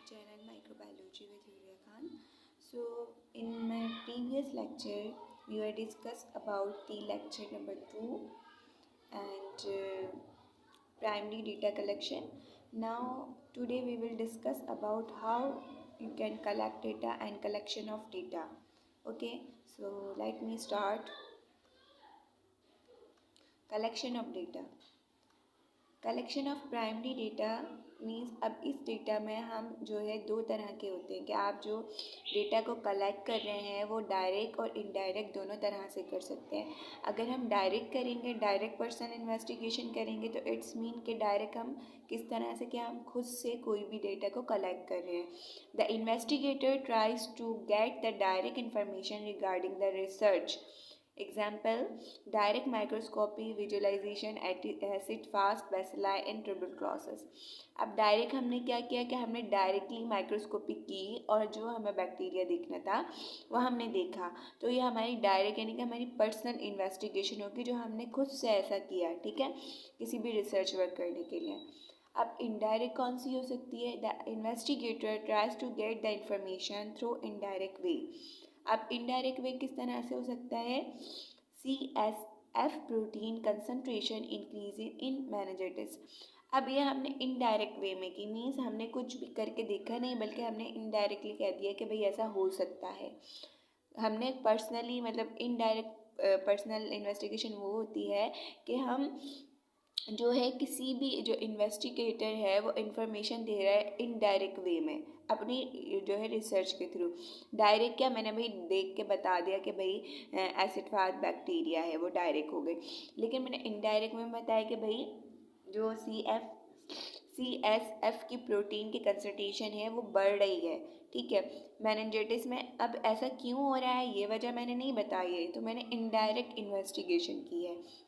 channel Microbiology with Yuria Khan. So in my previous lecture we were discussed about the lecture number 2 and primary data collection. Now today we will discuss about how you can collect data and collection of data. Okay, so let me start. Collection of data. Collection of primary data means अब इस data में हम जो है दो तरह के होते हैं कि आप जो डेटा को कलेक्ट कर रहे हैं वो डायरेक्ट और इनडायरेक्ट दोनों तरह से कर सकते हैं। अगर हम डायरेक्ट करेंगे, डायरेक्ट पर्सन इन्वेस्टिगेशन करेंगे तो इट्स मीन कि डायरेक्ट हम किस तरह से कि हम खुद से कोई भी डेटा को कलेक्ट कर रहे हैं। The investigator tries to get the direct information regarding the research. Example, direct microscopy visualization acid fast bacilli in tuberculosis। अब डायरेक्ट हमने क्या किया कि हमने डायरेक्टली माइक्रोस्कोपी की और जो हमें बैक्टीरिया देखना था वह हमने देखा। तो ये हमारी डायरेक्ट यानी कि हमारी पर्सनल इन्वेस्टिगेशन होगी जो हमने खुद से ऐसा किया, ठीक है, किसी भी रिसर्च वर्क करने के लिए। अब इनडायरेक्ट कौन सी हो सकती है? The investigator tries to get the information through indirect way. अब इनडायरेक्ट वे किस तरह से हो सकता है? CSF protein concentration increasing in meningitis. अब ये हमने इनडायरेक्ट वे में की, मीन्स हमने कुछ भी करके देखा नहीं बल्कि हमने इनडायरेक्टली कह दिया कि भाई ऐसा हो सकता है। हमने पर्सनली मतलब इनडायरेक्ट पर्सनल इन्वेस्टिगेशन वो होती है कि हम जो है किसी भी जो इन्वेस्टिगेटर है वो इन्फॉर्मेशन दे रहा है इनडायरेक्ट वे में अपनी जो है रिसर्च के थ्रू। डायरेक्ट क्या, मैंने भाई देख के बता दिया कि भाई एसिड फास्ट बैक्टीरिया है, वो डायरेक्ट हो गई। लेकिन मैंने इनडायरेक्ट में बताया कि भाई जो CSF की प्रोटीन की कंसंट्रेशन है वो बढ़ रही है, ठीक है, मेनिंजाइटिस में। अब ऐसा क्यों हो रहा है ये वजह मैंने नहीं बताई है, तो मैंने इनडायरेक्ट इन्वेस्टिगेशन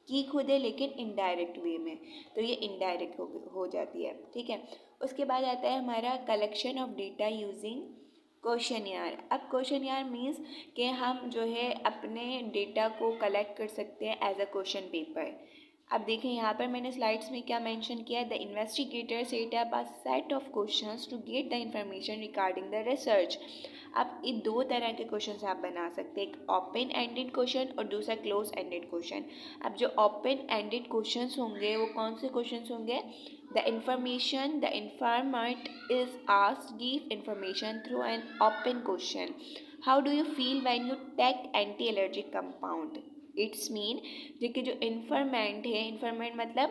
की खुद है लेकिन इनडायरेक्ट वे में, तो ये इनडायरेक्ट हो जाती है, ठीक है। उसके बाद आता है हमारा collection of data using questionnaire. अब क्वेश्चनियर मीन्स कि हम जो है अपने डेटा को कलेक्ट कर सकते हैं एज अ क्वेश्चन पेपर। अब देखें यहाँ पर मैंने स्लाइड्स में क्या मेंशन किया है? The investigator set up a set of questions to get the information regarding the research. अब ये दो तरह के क्वेश्चंस आप बना सकते हैं, एक ओपन एंडेड क्वेश्चन और दूसरा क्लोज एंडेड क्वेश्चन। अब जो ओपन एंडेड क्वेश्चंस होंगे वो कौन से क्वेश्चंस होंगे? The information the informant is asked give information through an open question. How do you feel when you take anti allergic compound? It's mean देखिए जो informant है, इन्फॉर्मेंट मतलब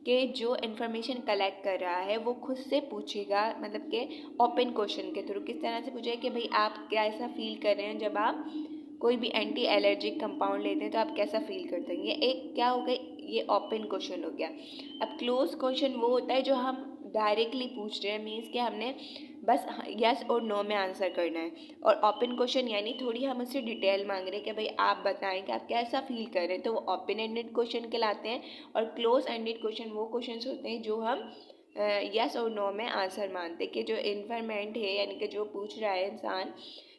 कि जो इन्फॉर्मेशन कलेक्ट कर रहा है वो खुद से पूछेगा, मतलब कि ओपन क्वेश्चन के थ्रू। किस तरह से पूछेगा कि भाई आप कैसा फील कर रहे हैं जब आप कोई भी एंटी एलर्जिक कंपाउंड लेते हैं तो आप कैसा फील करते हैं। ये एक क्या हो गया, ये ओपन क्वेश्चन हो गया। अब क्लोज क्वेश्चन वो होता है जो हम डायरेक्टली पूछ रहे हैं, मीन्स कि हमने बस यस और नो में आंसर करना है। और ओपन क्वेश्चन यानी थोड़ी हम उससे डिटेल मांग रहे हैं कि भाई आप बताएं कि आप कैसा फील कर रहे हैं, तो वो ओपन एंडेड क्वेश्चन कहलाते हैं। और क्लोज एंडेड क्वेश्चन वो क्वेश्चन होते हैं जो हम यस और नो में आंसर मानते हैं कि जो इन्फॉर्मेंट है यानी कि जो पूछ रहा है इंसान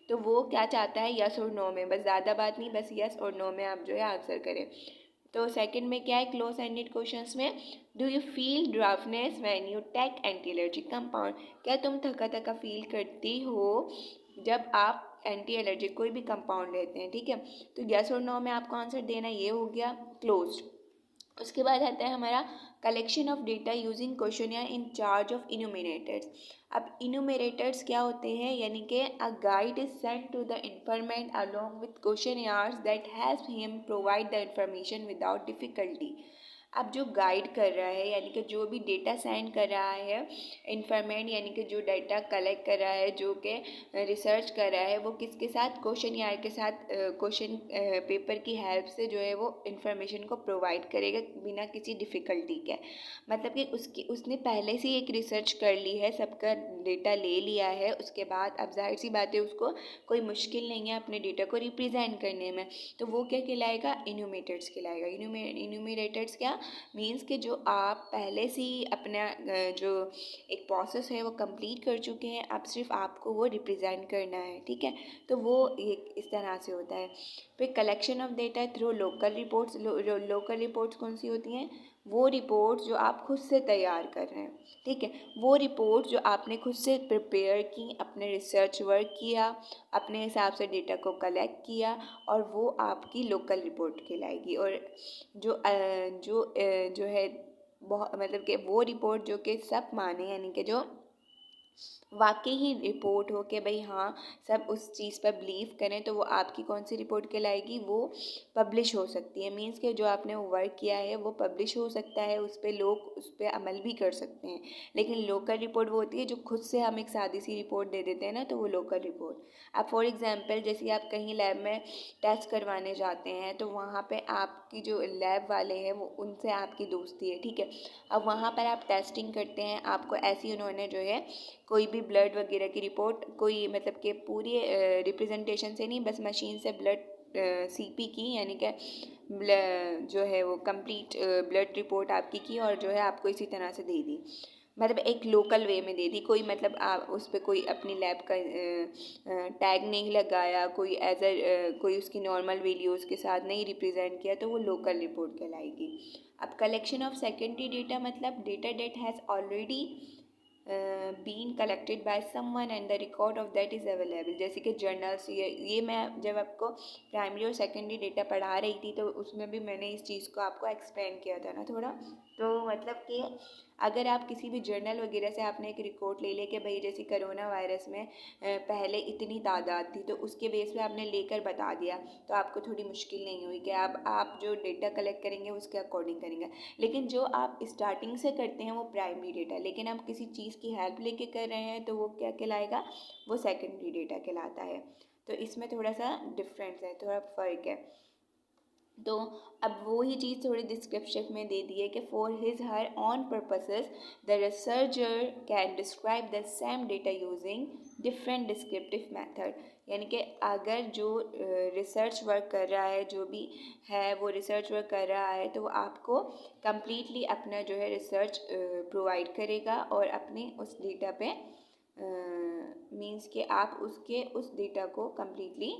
तो वो क्या चाहता है, यस और नो में, बस ज़्यादा बात नहीं, बस यस और नो में आप जो है आंसर करें। तो सेकंड में क्या है क्लोज एंडेड क्वेश्चंस में? Do you feel drowsiness when you take anti allergic compound? क्या तुम थका थका फील करती हो जब आप एंटी एलर्जिक कोई भी कंपाउंड लेते हैं, ठीक है। तो यस और नो में आपको आंसर देना, ये हो गया क्लोज्ड। उसके बाद आता है हमारा collection of data using questionnaire in charge of enumerators. अब इन्यूमिनेटर्स क्या होते हैं, यानी कि a guide is sent to the informant along with questionnaires that has him provide the information without difficulty. अब जो गाइड कर रहा है यानी कि जो भी डेटा सेंड कर रहा है इंफॉर्मेंट, यानी कि जो डेटा कलेक्ट कर रहा है, जो कि रिसर्च कर रहा है, वो किसके साथ? क्वेश्चनियर के साथ क्वेश्चन पेपर की हेल्प से जो है वो इंफॉर्मेशन को प्रोवाइड करेगा बिना किसी डिफ़िकल्टी के। मतलब कि उसने पहले से एक रिसर्च कर ली है, सबका डेटा ले लिया है, उसके बाद अब जाहिर सी बात है उसको कोई मुश्किल नहीं है अपने डेटा को रिप्रेजेंट करने में, तो वो क्या कहलाएगा? इन्यूमेटर्स कहलाएगा। इन्यूमिनेटर्स क्या मीन्स कि जो आप पहले से ही अपना जो एक प्रोसेस है वो कंप्लीट कर चुके हैं, अब सिर्फ आपको वो रिप्रेजेंट करना है, ठीक है। तो वो एक इस तरह से होता है। फिर collection of data through local reports. Local reports कौन सी होती हैं? वो रिपोर्ट जो आप खुद से तैयार कर रहे हैं, ठीक है, वो रिपोर्ट जो आपने खुद से प्रिपेयर की, अपने रिसर्च वर्क किया, अपने हिसाब से डेटा को कलेक्ट किया, और वो आपकी लोकल रिपोर्ट कहलाएगी। और जो है बहुत मतलब कि वो रिपोर्ट जो कि सब माने, यानी कि जो वाकई ही रिपोर्ट हो कि भाई हाँ सब उस चीज़ पर बिलीव करें, तो वो आपकी कौन सी रिपोर्ट कहलाएगी, वो पब्लिश हो सकती है। मींस कि जो आपने वो वर्क किया है वो पब्लिश हो सकता है, उस पर लोग उस पर अमल भी कर सकते हैं। लेकिन लोकल रिपोर्ट वो होती है जो खुद से हम एक सादी सी रिपोर्ट दे देते हैं ना, तो वो लोकल रिपोर्ट। अब फॉर एग्जांपल जैसे आप कहीं लैब में टेस्ट करवाने जाते हैं, तो वहाँ पे आपकी जो लैब वाले हैं वो उनसे आपकी दोस्ती है, ठीक है। अब वहाँ पर आप टेस्टिंग करते हैं, आपको ऐसी उन्होंने जो है कोई भी ब्लड वगैरह की रिपोर्ट, कोई मतलब कि पूरी रिप्रेजेंटेशन से नहीं, बस मशीन से ब्लड सीपी की, यानी कि जो है वो कंप्लीट ब्लड रिपोर्ट आपकी की, और जो है आपको इसी तरह से दे दी, मतलब एक लोकल वे में दे दी। कोई मतलब आप उस पर कोई अपनी लैब का टैग नहीं लगाया, कोई कोई उसकी नॉर्मल वैल्यूज़ के साथ नहीं रिप्रेजेंट किया, तो वो लोकल रिपोर्ट कहलाएगी। अब कलेक्शन ऑफ सेकेंडरी डेटा मतलब data that has already been collected by someone and the record of that is available. जैसे कि जर्नल्स, ये मैं जब आपको प्राइमरी और सेकेंडरी डेटा पढ़ा रही थी तो उसमें भी मैंने इस चीज़ को आपको एक्सप्लेन किया था ना थोड़ा। तो मतलब कि अगर आप किसी भी जर्नल वगैरह से आपने एक रिकॉर्ड ले कि भाई जैसे कोरोना वायरस में पहले इतनी तादाद थी, तो उसके बेस पे आपने लेकर बता दिया, तो आपको थोड़ी मुश्किल नहीं हुई कि आप जो डेटा कलेक्ट करेंगे उसके अकॉर्डिंग करेंगे। लेकिन जो आप स्टार्टिंग से करते हैं वो प्राइमरी डेटा, लेकिन आप किसी चीज़ की हेल्प लेके कर रहे हैं तो वो क्या कहलाएगा, वो सेकेंडरी डेटा कहलाता है। तो इसमें थोड़ा सा डिफरेंस है, थोड़ा फ़र्क है। तो अब वो ही चीज़ थोड़ी डिस्क्रिप्शन में दे दी है कि for his her on purposes the researcher can describe the same data using different descriptive method. यानी कि अगर जो रिसर्च वर्क कर रहा है, जो भी है वो रिसर्च वर्क कर रहा है, तो वो आपको कम्प्लीटली अपना जो है रिसर्च प्रोवाइड करेगा, और अपने उस डेटा पे मीन्स कि आप उसके उस डेटा को कम्प्लीटली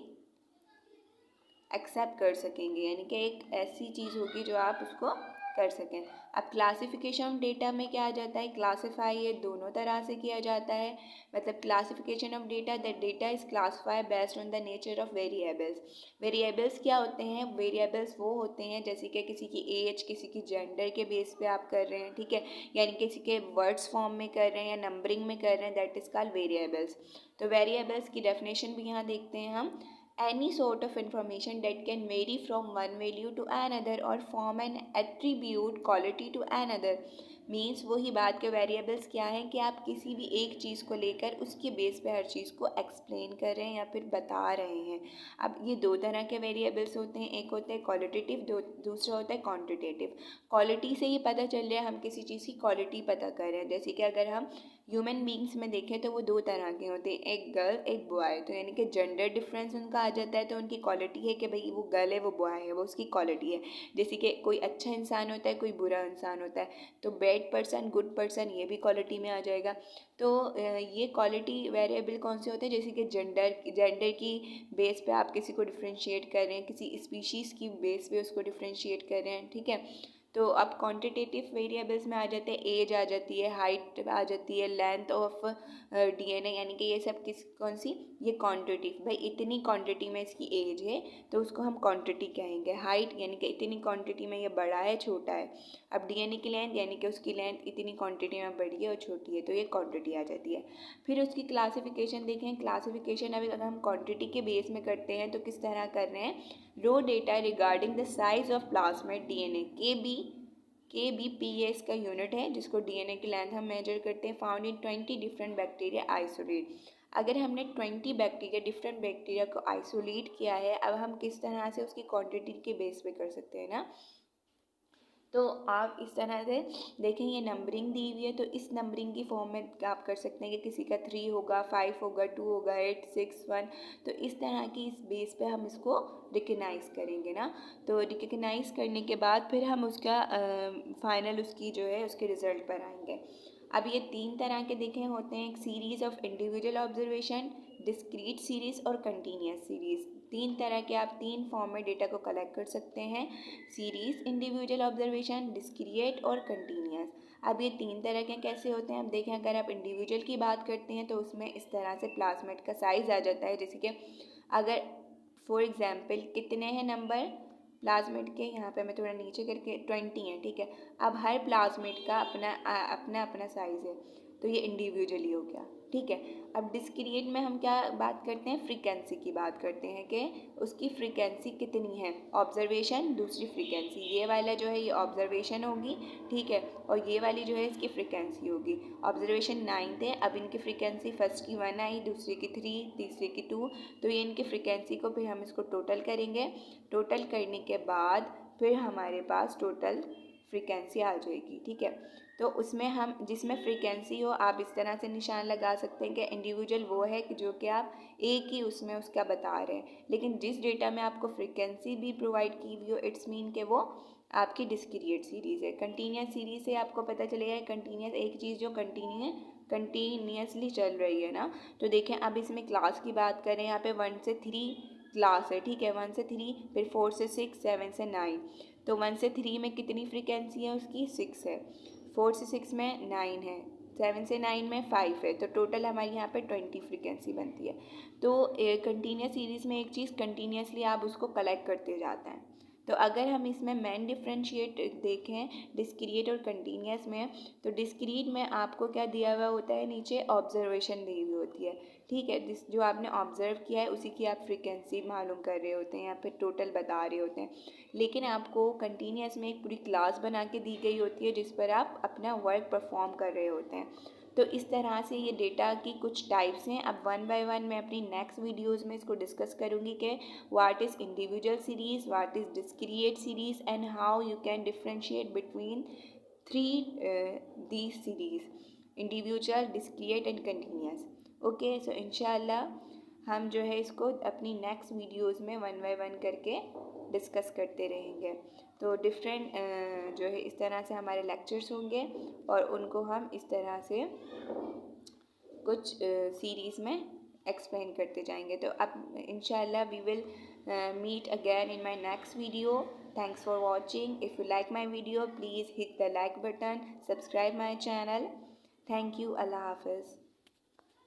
एक्सेप्ट कर सकेंगे, यानी कि एक ऐसी चीज़ होगी जो आप उसको कर सकें। अब क्लासिफिकेशन ऑफ डेटा में क्या आ जाता है, क्लासीफाई ये दोनों तरह से किया जाता है। मतलब classification of data, that data is classify based on the nature of variables. Variables क्या होते हैं, वेरिएबल्स वो होते हैं जैसे कि किसी की एज, किसी की जेंडर के बेस पे आप कर रहे हैं, ठीक है, यानी किसी के वर्ड्स फॉर्म में कर रहे हैं या नंबरिंग में कर रहे हैं, दैट इज़ कॉल्ड वेरिएबल्स। तो वेरिएबल्स की डेफिनेशन भी यहाँ देखते हैं हम, any sort of information that can vary from one value to another or form an attribute quality to another। Means वही बात के वेरिएबल्स क्या हैं कि आप किसी भी एक चीज़ को लेकर उसके बेस पे हर चीज़ को एक्सप्लेन कर रहे हैं या फिर बता रहे हैं। अब ये दो तरह के वेरिएबल्स होते हैं, एक होता है क्वालिटेटिव, दूसरा होता है क्वांटिटेटिव। क्वालिटी से ही पता चल रहा है, हम किसी चीज़ की क्वालिटी पता कर रहे हैं। जैसे कि अगर हम ह्यूमन बींग्स में देखें तो वो दो तरह के होते हैं, एक गर्ल एक बॉय। तो यानी कि जेंडर डिफरेंस उनका आ जाता है, तो उनकी क्वालिटी है कि भाई वो गर्ल है वो बॉय है, वो उसकी क्वालिटी है। जैसे कि कोई अच्छा इंसान होता है, कोई बुरा इंसान होता है, तो बैड पर्सन गुड पर्सन ये भी क्वालिटी में आ जाएगा। तो ये क्वालिटी वेरिएबल कौन से होते हैं, जैसे कि जेंडर की बेस पे आप किसी को डिफ्रेंशिएट कर रहे हैं, किसी स्पीशीज़ की बेस पे उसको डिफ्रेंशिएट कर रहे हैं, ठीक है। तो अब क्वांटिटेटिव वेरिएबल्स में आ जाते हैं, एज आ जाती है, हाइट आ जाती है, लेंथ ऑफ डीएनए, यानी कि ये सब कौन सी, ये क्वांटिटी, भाई इतनी क्वांटिटी में इसकी एज है तो उसको हम क्वांटिटी कहेंगे। हाइट यानी कि इतनी क्वांटिटी में ये बड़ा है छोटा है। अब डीएनए की लेंथ यानी कि उसकी लेंथ इतनी क्वांटिटी में बड़ी है और छोटी है, तो ये क्वांटिटी आ जाती है। फिर उसकी क्लासिफिकेशन देखें, क्लासिफिकेशन अगर हम क्वांटिटी के बेस में करते हैं तो किस तरह कर रहे हैं, raw data regarding the size of plasmid DNA, KBP ये इसका यूनिट है जिसको डीएनए की लेंथ हम मेजर करते हैं, found in 20 different bacteria isolate. अगर हमने 20 बैक्टीरिया डिफरेंट बैक्टीरिया को आइसोलेट किया है, अब हम किस तरह से उसकी क्वांटिटी के बेस पे कर सकते हैं ना। तो आप इस तरह से देखें, ये नंबरिंग दी हुई है, तो इस नंबरिंग की फॉर्म में आप कर सकते हैं कि किसी का 3 होगा, 5 होगा, 2 होगा, 8, 6, 1। तो इस तरह की इस बेस पे हम इसको रिकग्नाइज़ करेंगे ना। तो रिकग्नाइज़ करने के बाद फिर हम उसका फाइनल उसकी जो है उसके रिज़ल्ट पर आएंगे। अब ये 3 तरह के देखें होते हैं, एक series of individual observation, discrete series और कंटिन्यूस सीरीज़। तीन तरह के आप तीन फॉर्म में डेटा को कलेक्ट कर सकते हैं, सीरीज, इंडिविजुअल ऑब्जर्वेशन, डिस्क्रिएट और कंटिन्यूस। अब ये तीन तरह के कैसे होते हैं, अब देखें अगर आप इंडिविजुअल की बात करते हैं तो उसमें इस तरह से प्लाज्मिड का साइज़ आ जाता है, जैसे कि अगर फॉर एग्जांपल कितने हैं नंबर प्लाज्मिड के, यहाँ पे मैं थोड़ा नीचे करके 20 है, ठीक है। अब हर प्लाज्मिड का अपना अपना अपना साइज़ है, तो ये इंडिविजुअली हो गया, ठीक है। अब डिस्क्रिएट में हम क्या बात करते हैं, फ्रीक्वेंसी की बात करते हैं कि उसकी फ्रीक्वेंसी कितनी है, ऑब्जर्वेशन दूसरी फ्रीक्वेंसी, ये वाला जो है ये ऑब्जर्वेशन होगी, ठीक है, और ये वाली जो है इसकी फ्रीक्वेंसी होगी। ऑब्जर्वेशन 9 थे, अब इनकी फ्रीक्वेंसी फर्स्ट की 1 आई, दूसरे की 3, तीसरे की 2, तो ये इनकी फ्रीक्वेंसी को फिर हम इसको टोटल करेंगे। टोटल करने के बाद फिर हमारे पास टोटल फ्रीक्वेंसी आ जाएगी, ठीक है। तो उसमें हम जिसमें फ्रीक्वेंसी हो आप इस तरह से निशान लगा सकते हैं कि इंडिविजुअल वो है कि जो कि आप एक ही उसमें उसका बता रहे हैं, लेकिन जिस डेटा में आपको फ्रीक्वेंसी भी प्रोवाइड की हुई हो इट्स मीन के वो आपकी डिस्क्रीट सीरीज़ है। कंटिन्यूस सीरीज़ से आपको पता चलेगा कंटिन्यूस एक चीज़ जो कंटिन्यूसली चल रही है ना। तो देखें अब इसमें क्लास की बात करें, यहाँ पे 1 से 3 क्लास है, ठीक है, 1 से 3, फिर 4 से 6, 7 से 9, तो 1 से 3 में कितनी फ्रीक्वेंसी है उसकी 6 है, 4 से 6 में 9 है, 7 से 9 में 5 है, तो टोटल हमारी यहाँ पे 20 फ्रीक्वेंसी बनती है। तो कंटिन्यूस सीरीज़ में एक चीज़ कंटिन्यूसली आप उसको कलेक्ट करते जाते हैं। तो अगर हम इसमें मेन डिफरेंशिएट देखें डिस्क्रीट और कंटिन्यूस में, तो डिस्क्रीट में आपको क्या दिया हुआ होता है, नीचे ऑब्जर्वेशन दी हुई होती है, ठीक है, जो आपने ऑब्जर्व किया है उसी की आप फ्रीक्वेंसी मालूम कर रहे होते हैं या फिर टोटल बता रहे होते हैं। लेकिन आपको कंटिन्यूस में एक पूरी क्लास बना के दी गई होती है जिस पर आप अपना वर्क परफॉर्म कर रहे होते हैं। तो इस तरह से ये डेटा की कुछ टाइप्स हैं। अब वन बाय वन मैं अपनी नेक्स्ट वीडियोस में इसको डिस्कस करूँगी कि what is individual series, what is discrete series and how you can differentiate between three these series, individual, discrete and continuous. Okay, so इंशाल्लाह हम जो है इसको अपनी नेक्स्ट वीडियोस में वन बाय वन करके डिस्कस करते रहेंगे। तो डिफरेंट जो है इस तरह से हमारे लेक्चर्स होंगे और उनको हम इस तरह से कुछ सीरीज़ में एक्सप्लेन करते जाएंगे। तो अब इंशाल्लाह we will meet again in my next video. Thanks for watching. If you like my video, please hit the like button, subscribe my channel. Thank you. Allah Hafiz.